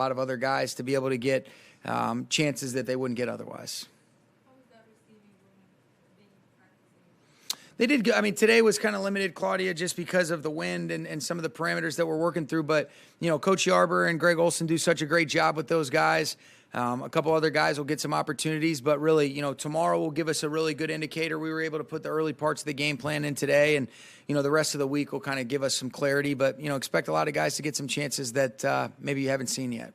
a lot of other guys to be able to get chances that they wouldn't get otherwise. They did good. I mean, today was kind of limited, Claudia, just because of the wind and some of the parameters that we're working through. But, Coach Yarber and Greg Olson do such a great job with those guys. A couple other guys will get some opportunities. But really, tomorrow will give us a really good indicator. We were able to put the early parts of the game plan in today. And, the rest of the week will kind of give us some clarity. But, expect a lot of guys to get some chances that maybe you haven't seen yet.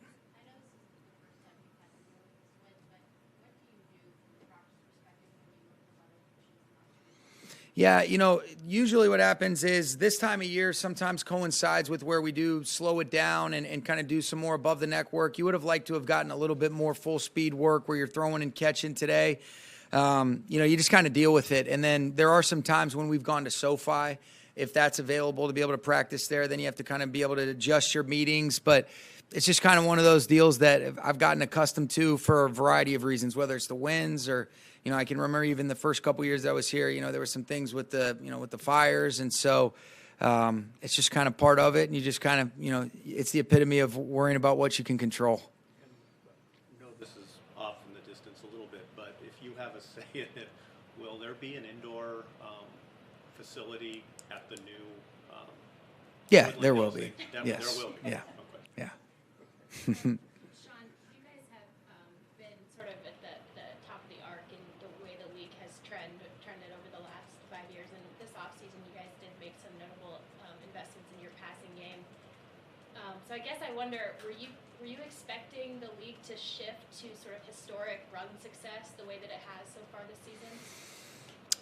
Yeah, usually what happens is this time of year sometimes coincides with where we do slow it down and kind of do some more above the neck work. You would have liked to have gotten a little bit more full speed work where you're throwing and catching today. You just kind of deal with it. And then there are some times when we've gone to SoFi, if that's available to be able to practice there, then you have to kind of be able to adjust your meetings. But it's just kind of one of those deals that I've gotten accustomed to for a variety of reasons, whether it's the winds or, I can remember even the first couple of years I was here, there were some things with the, with the fires. And so it's just kind of part of it. And you just kind of, it's the epitome of worrying about what you can control. I know this is off in the distance a little bit, but if you have a say in it, will there be an indoor facility at the new? Yeah, there will be. Yes. There will be. Yeah. Okay. Yeah. Sean, you guys have been sort of at the top of the arc in the way the league has trended over the last 5 years. And this offseason, you guys did make some notable investments in your passing game. So I guess I wonder, were you expecting the league to shift to sort of historic run success the way that it has so far this season?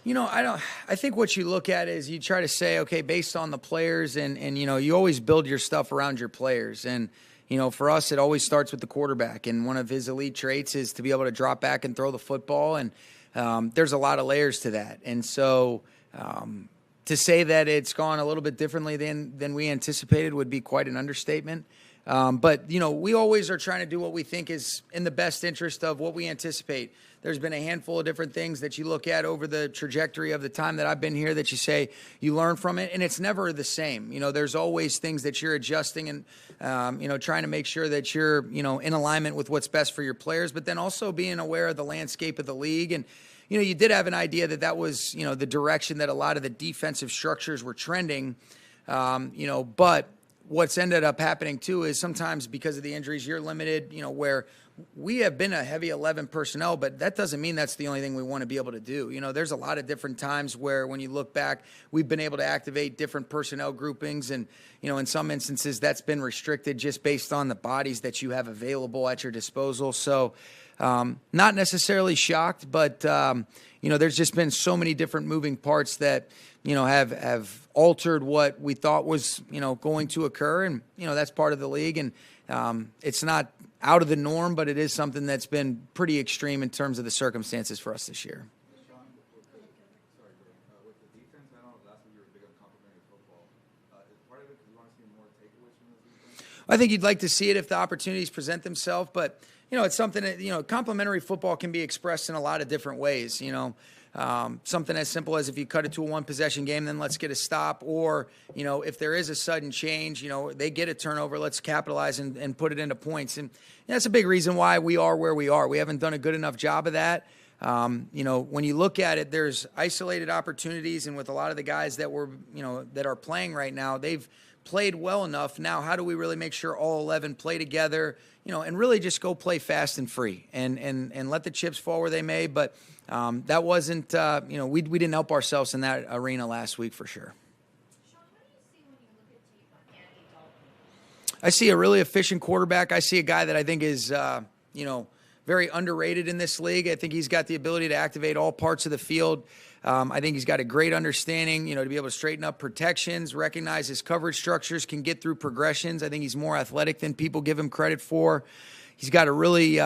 I think what you look at is you try to say, okay, based on the players and you always build your stuff around your players. And, for us, it always starts with the quarterback. And one of his elite traits is to be able to drop back and throw the football. And there's a lot of layers to that. And so to say that it's gone a little bit differently than we anticipated would be quite an understatement. But, we always are trying to do what we think is in the best interest of what we anticipate. There's been a handful of different things that you look at over the trajectory of the time that I've been here that you say you learn from it, and it's never the same. There's always things that you're adjusting and, trying to make sure that you're, in alignment with what's best for your players, but then also being aware of the landscape of the league. And, you did have an idea that was, the direction that a lot of the defensive structures were trending, but what's ended up happening too is sometimes because of the injuries, you're limited, where we have been a heavy 11 personnel, but that doesn't mean that's the only thing we want to be able to do. There's a lot of different times where when you look back, we've been able to activate different personnel groupings. And, in some instances that's been restricted just based on the bodies that you have available at your disposal. So not necessarily shocked, but, there's just been so many different moving parts that, have altered what we thought was, going to occur. And, that's part of the league. And it's not out of the norm, but it is something that's been pretty extreme in terms of the circumstances for us this year. Sean, with the defense, I know last week you were big on complimentary football. Is part of it because you want to see more takeaways from this defense? I think you'd like to see it if the opportunities present themselves, but it's something that, complimentary football can be expressed in a lot of different ways. Something as simple as if you cut it to a one-possession game, then let's get a stop. Or, if there is a sudden change, they get a turnover, let's capitalize and put it into points. And that's a big reason why we are where we are. We haven't done a good enough job of that. When you look at it, there's isolated opportunities, and with a lot of the guys that that are playing right now, they've played well enough. Now, how do we really make sure all 11 play together, and really just go play fast and free and let the chips fall where they may. But that wasn't, we didn't help ourselves in that arena last week for sure. Sean, what do you see when you look at tape on Andy Dalton? I see a really efficient quarterback. I see a guy that I think is, very underrated in this league. I think he's got the ability to activate all parts of the field. I think he's got a great understanding, to be able to straighten up protections, recognize his coverage structures, can get through progressions. I think he's more athletic than people give him credit for. He's got a really,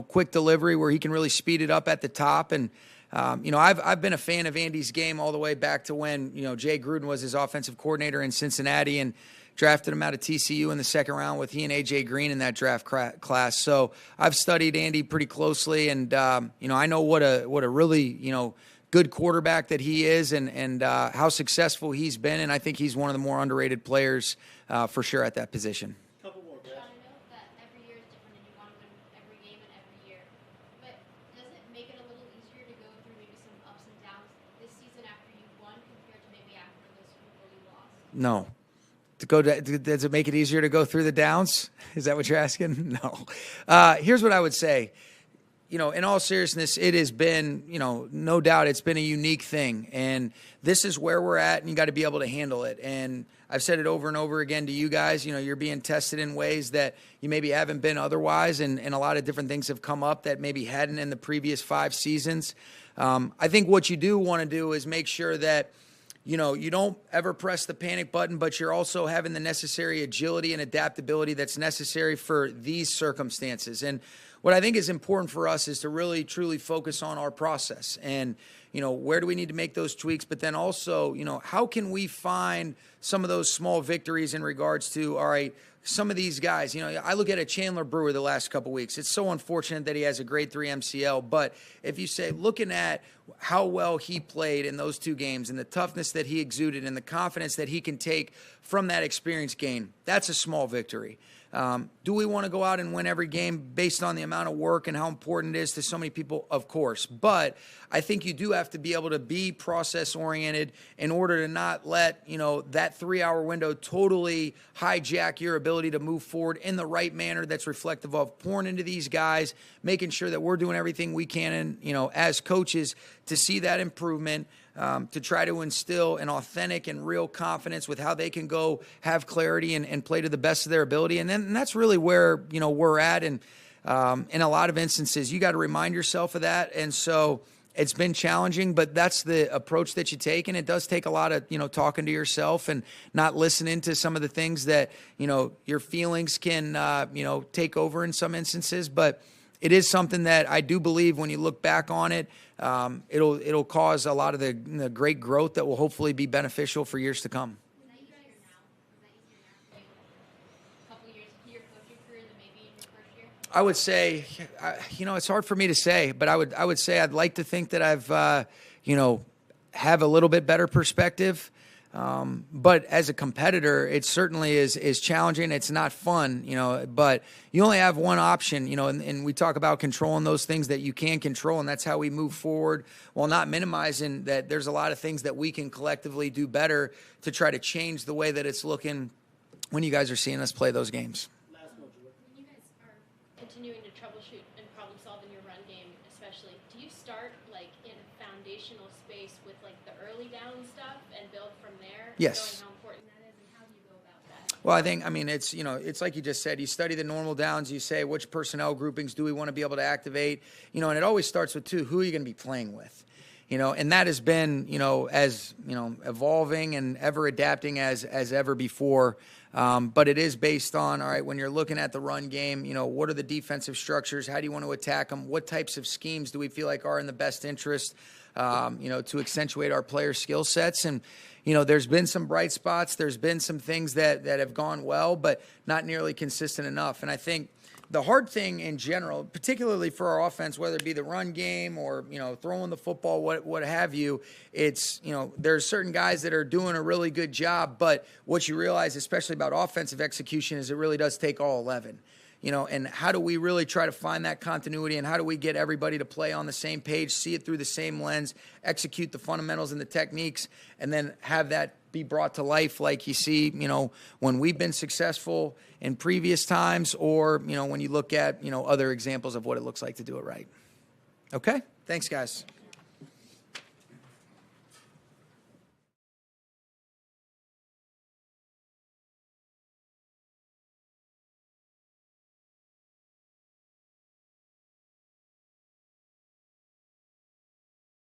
quick delivery where he can really speed it up at the top. And, I've been a fan of Andy's game all the way back to when, Jay Gruden was his offensive coordinator in Cincinnati and drafted him out of TCU in the second round with he and A.J. Green in that draft class. So I've studied Andy pretty closely, and, I know what a really, good quarterback that he is and how successful he's been. And I think he's one of the more underrated players for sure at that position. Couple more, Sean, I know that every year No. Does it make it easier to go through the downs? Is that what you're asking? No. Here's what I would say. In all seriousness, it has been, no doubt it's been a unique thing. And this is where we're at, and you got to be able to handle it. And I've said it over and over again to you guys, you're being tested in ways that you maybe haven't been otherwise. And a lot of different things have come up that maybe hadn't in the previous 5 seasons. I think what you do want to do is make sure that, you don't ever press the panic button, but you're also having the necessary agility and adaptability that's necessary for these circumstances. And what I think is important for us is to really, truly focus on our process and, where do we need to make those tweaks? But then also, how can we find some of those small victories in regards to, all right, some of these guys, I look at a Chandler Brewer the last couple weeks. It's so unfortunate that he has a grade 3 MCL. But if you say, looking at how well he played in those 2 games and the toughness that he exuded and the confidence that he can take from that experience gain, that's a small victory. Do we want to go out and win every game based on the amount of work and how important it is to so many people? Of course. But I think you do have to be able to be process-oriented in order to not let, that 3-hour window totally hijack your ability to move forward in the right manner that's reflective of pouring into these guys, making sure that we're doing everything we can, and, as coaches, to see that improvement, to try to instill an authentic and real confidence with how they can go have clarity and play to the best of their ability. And that's really where, we're at. And in a lot of instances, you got to remind yourself of that. And so it's been challenging, but that's the approach that you take. And it does take a lot of, talking to yourself and not listening to some of the things that, your feelings can, take over in some instances. But it is something that I do believe when you look back on it, it'll cause a lot of the great growth that will hopefully be beneficial for years to come. Was that easier now? Was that easier now? Like a couple years into your coaching career than maybe in your first year? I would say, it's hard for me to say, but I would say I'd like to think that I've, have a little bit better perspective. But as a competitor, it certainly is challenging. It's not fun, but you only have one option, and we talk about controlling those things that you can control. And that's how we move forward, while not minimizing that there's a lot of things that we can collectively do better to try to change the way that it's looking when you guys are seeing us play those games. When you guys are continuing to troubleshoot and problem solve in your run game, especially, do you start like in a foundational space with like the early down stuff and build from there? Yes. Knowing how important that is, and how do you go about that? Well, I think, it's, it's like you just said, you study the normal downs, you say, which personnel groupings do we want to be able to activate? And it always starts with 2, who are you going to be playing with? And that has been, as, evolving and ever adapting as ever before. But it is based on, all right, when you're looking at the run game, what are the defensive structures? How do you want to attack them? What types of schemes do we feel like are in the best interest, to accentuate our player skill sets? And, there's been some bright spots. There's been some things that have gone well, but not nearly consistent enough. And I think the hard thing in general, particularly for our offense, whether it be the run game or, throwing the football, what have you, it's, there's certain guys that are doing a really good job. But what you realize, especially about offensive execution, is it really does take all 11. And how do we really try to find that continuity, and how do we get everybody to play on the same page, see it through the same lens, execute the fundamentals and the techniques, and then have that be brought to life like you see, when we've been successful in previous times, or, when you look at, other examples of what it looks like to do it right. Okay? Thanks, guys.